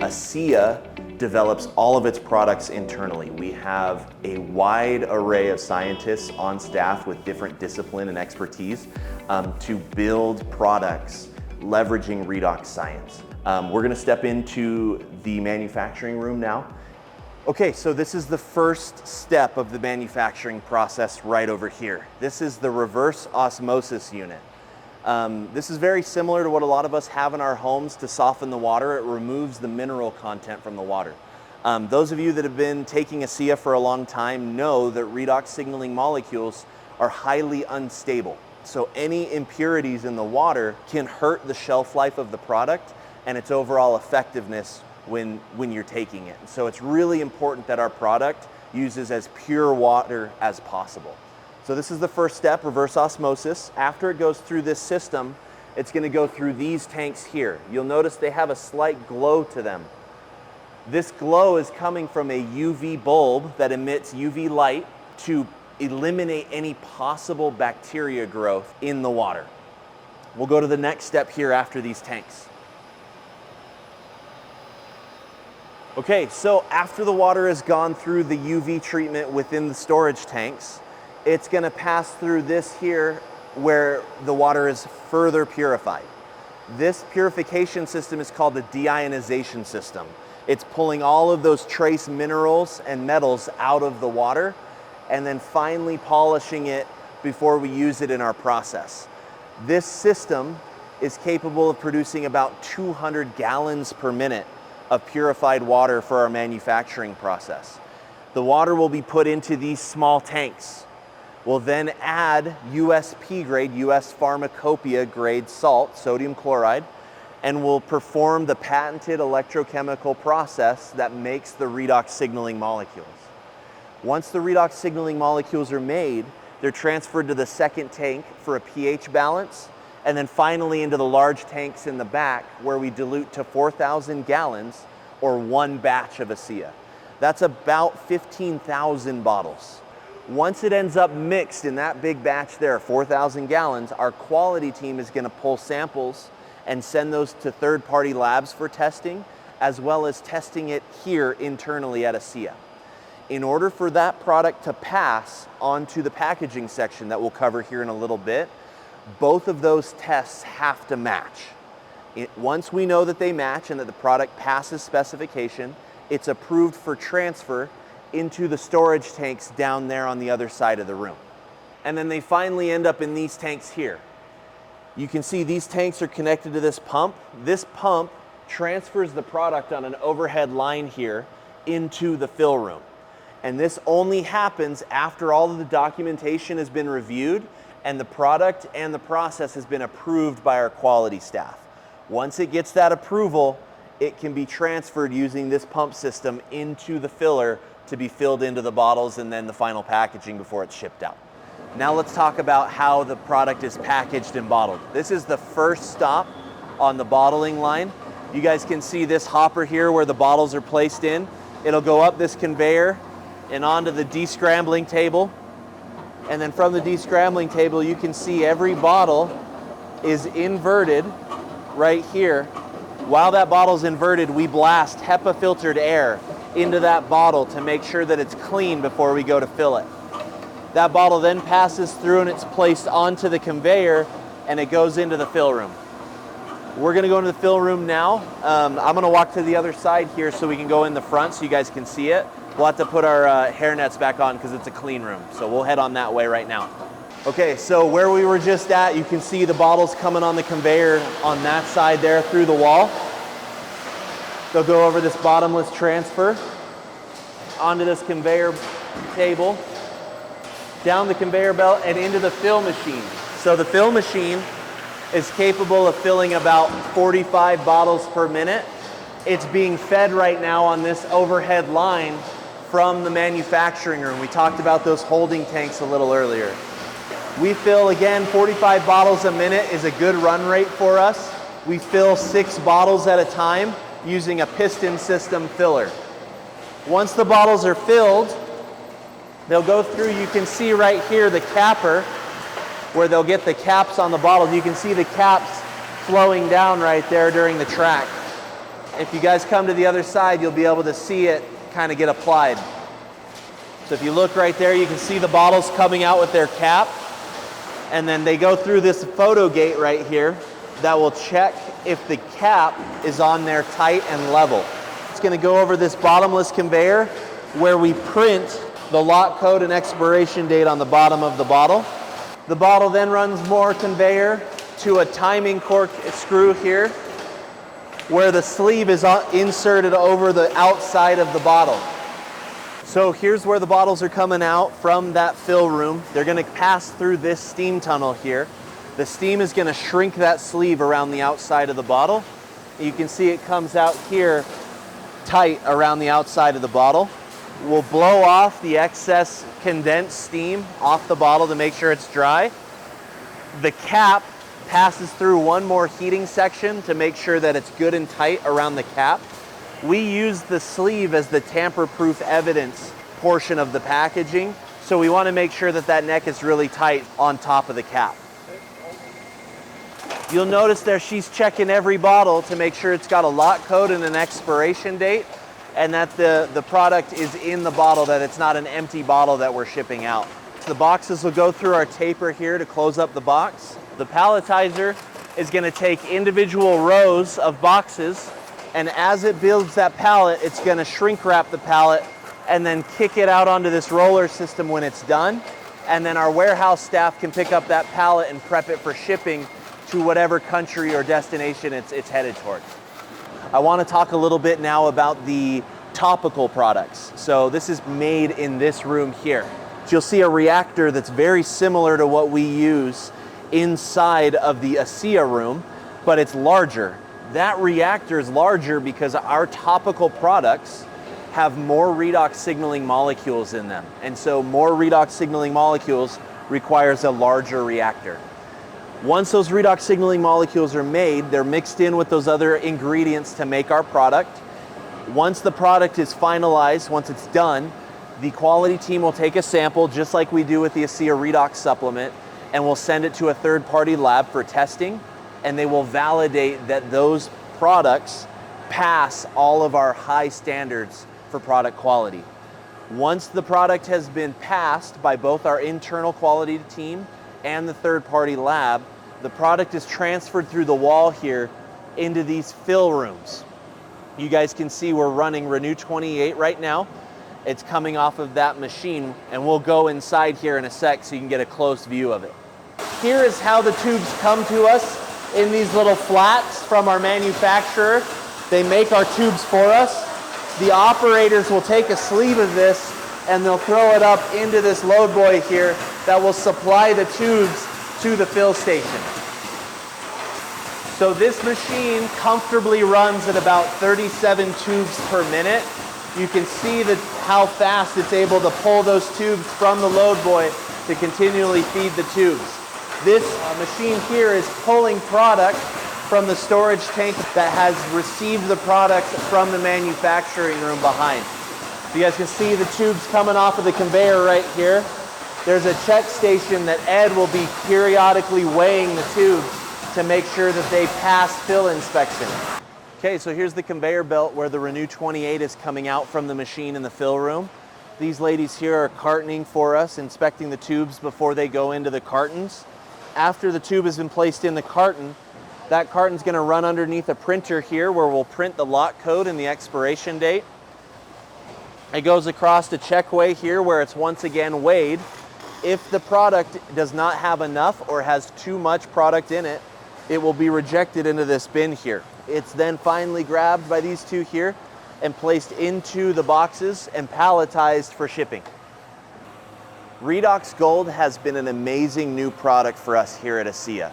ASEA develops all of its products internally. We have a wide array of scientists on staff with different discipline and expertise to build products leveraging redox science. We're going to step into the manufacturing room now. Okay, so this is the first step of the manufacturing process right over here. This is the reverse osmosis unit. This is very similar to what a lot of us have in our homes to soften the water. It removes the mineral content from the water. Those of you that have been taking ASEA for a long time know that redox signaling molecules are highly unstable. So any impurities in the water can hurt the shelf life of the product and its overall effectiveness when you're taking it. So it's really important that our product uses as pure water as possible. So this is the first step, reverse osmosis. After it goes through this system, it's going to go through these tanks here. You'll notice they have a slight glow to them. This glow is coming from a UV bulb that emits UV light to eliminate any possible bacteria growth in the water. We'll go to the next step here after these tanks. Okay, so after the water has gone through the UV treatment within the storage tanks, it's going to pass through this here where the water is further purified. This purification system is called the deionization system. It's pulling all of those trace minerals and metals out of the water and then finally polishing it before we use it in our process. This system is capable of producing about 200 gallons per minute of purified water for our manufacturing process. The water will be put into these small tanks. We'll then add USP grade, US Pharmacopoeia grade salt, sodium chloride, and we'll perform the patented electrochemical process that makes the redox signaling molecules. Once the redox signaling molecules are made, they're transferred to the second tank for a pH balance, and then finally into the large tanks in the back where we dilute to 4,000 gallons or one batch of ASEA. That's about 15,000 bottles. Once it ends up mixed in that big batch there, 4,000 gallons, our quality team is going to pull samples and send those to third-party labs for testing, as well as testing it here internally at ASEA. In order for that product to pass onto the packaging section that we'll cover here in a little bit, both of those tests have to match. Once we know that they match and that the product passes specification, it's approved for transfer into the storage tanks down there on the other side of the room. And then they finally end up in these tanks here. You can see these tanks are connected to this pump. This pump transfers the product on an overhead line here into the fill room. And this only happens after all of the documentation has been reviewed and the product and the process has been approved by our quality staff. Once it gets that approval, it can be transferred using this pump system into the filler to be filled into the bottles and then the final packaging before it's shipped out. Now let's talk about how the product is packaged and bottled. This is the first stop on the bottling line. You guys can see this hopper here where the bottles are placed in. It'll go up this conveyor and onto the descrambling table. And then from the descrambling table, you can see every bottle is inverted right here. While that bottle's inverted, we blast HEPA filtered air into that bottle to make sure that it's clean before we go to fill it. That bottle then passes through and it's placed onto the conveyor and it goes into the fill room. We're gonna go into the fill room now. I'm gonna walk to the other side here so we can go in the front so you guys can see it. We'll have to put our hair nets back on because it's a clean room. So we'll head on that way right now. Okay, so where we were just at, you can see the bottles coming on the conveyor on that side there through the wall. They'll go over this bottomless transfer onto this conveyor table, down the conveyor belt and into the fill machine. So the fill machine is capable of filling about 45 bottles per minute. It's being fed right now on this overhead line from the manufacturing room. We talked about those holding tanks a little earlier. We fill, again, 45 bottles a minute is a good run rate for us. We fill 6 bottles at a time using a piston system filler. Once the bottles are filled, they'll go through, you can see right here the capper where they'll get the caps on the bottles. You can see the caps flowing down right there during the track. If you guys come to the other side, you'll be able to see it kind of get applied. So if you look right there, you can see the bottles coming out with their cap, and then they go through this photo gate right here that will check if the cap is on there tight and level. It's going to go over this bottomless conveyor where we print the lot code and expiration date on the bottom of the bottle. The bottle then runs more conveyor to a timing cork screw here where the sleeve is inserted over the outside of the bottle. So here's where the bottles are coming out from that fill room. They're going to pass through this steam tunnel here. The steam is going to shrink that sleeve around the outside of the bottle. You can see it comes out here tight around the outside of the bottle. We'll blow off the excess condensed steam off the bottle to make sure it's dry. The cap passes through one more heating section to make sure that it's good and tight around the cap. We use the sleeve as the tamper-proof evidence portion of the packaging, so we want to make sure that that neck is really tight on top of the cap. You'll notice there she's checking every bottle to make sure it's got a lot code and an expiration date, and that the product is in the bottle, that it's not an empty bottle that we're shipping out. The boxes will go through our taper here to close up the box. The palletizer is going to take individual rows of boxes, and as it builds that pallet, it's going to shrink wrap the pallet and then kick it out onto this roller system when it's done. And then our warehouse staff can pick up that pallet and prep it for shipping to whatever country or destination it's headed towards. I want to talk a little bit now about the topical products. So this is made in this room here. So you'll see a reactor that's very similar to what we use inside of the ASEA room, but it's larger. That reactor is larger because our topical products have more redox signaling molecules in them. And so more redox signaling molecules requires a larger reactor. Once those redox signaling molecules are made, they're mixed in with those other ingredients to make our product. Once the product is finalized, once it's done, the quality team will take a sample, just like we do with the ASEA Redox supplement, and we'll send it to a third-party lab for testing, and they will validate that those products pass all of our high standards for product quality. Once the product has been passed by both our internal quality team and the third-party lab, the product is transferred through the wall here into these fill rooms. You guys can see we're running RENU28 right now. It's coming off of that machine, and we'll go inside here in a sec so you can get a close view of it. Here is how the tubes come to us in these little flats from our manufacturer. They make our tubes for us. The operators will take a sleeve of this and they'll throw it up into this load boy here that will supply the tubes to the fill station. So this machine comfortably runs at about 37 tubes per minute. You can see how fast it's able to pull those tubes from the load boy to continually feed the tubes. This machine here is pulling product from the storage tank that has received the product from the manufacturing room behind. So you guys can see the tubes coming off of the conveyor right here. There's a check station that Ed will be periodically weighing the tubes to make sure that they pass fill inspection. Okay, so here's the conveyor belt where the RENU28 is coming out from the machine in the fill room. These ladies here are cartoning for us, inspecting the tubes before they go into the cartons. After the tube has been placed in the carton, that carton's going to run underneath a printer here where we'll print the lot code and the expiration date. It goes across to check weigh here where it's once again weighed. If the product does not have enough or has too much product in it, it will be rejected into this bin here. It's then finally grabbed by these two here and placed into the boxes and palletized for shipping. REDOXGold has been an amazing new product for us here at ASEA.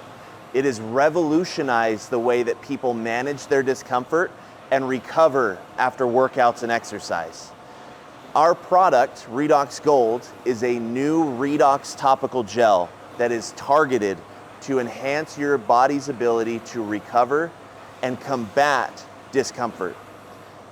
It has revolutionized the way that people manage their discomfort and recover after workouts and exercise. Our product, REDOXGold, is a new redox topical gel that is targeted to enhance your body's ability to recover and combat discomfort.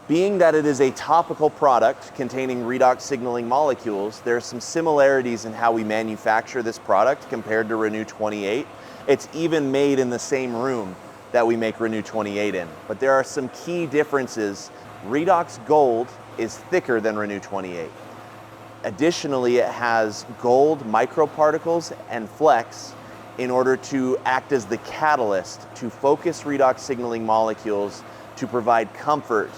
Being that it is a topical product containing redox signaling molecules, there are some similarities in how we manufacture this product compared to RENU28. It's even made in the same room that we make RENU28 in. But there are some key differences. REDOXGold is thicker than RENU28. Additionally, it has gold microparticles and flecks in order to act as the catalyst to focus redox signaling molecules to provide comfort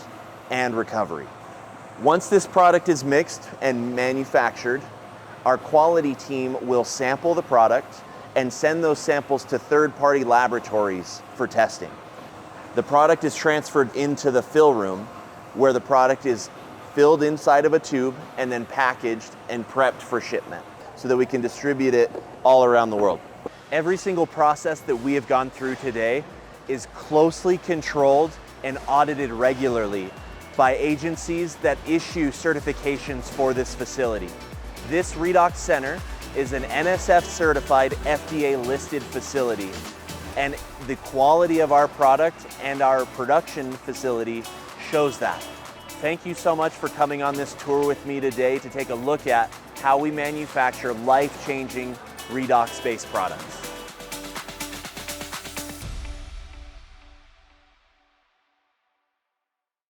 and recovery. Once this product is mixed and manufactured, our quality team will sample the product and send those samples to third-party laboratories for testing. The product is transferred into the fill room, where the product is filled inside of a tube and then packaged and prepped for shipment so that we can distribute it all around the world. Every single process that we have gone through today is closely controlled and audited regularly by agencies that issue certifications for this facility. This Redox Center is an NSF certified FDA listed facility, and the quality of our product and our production facility shows that. Thank you so much for coming on this tour with me today to take a look at how we manufacture life-changing redox-based products.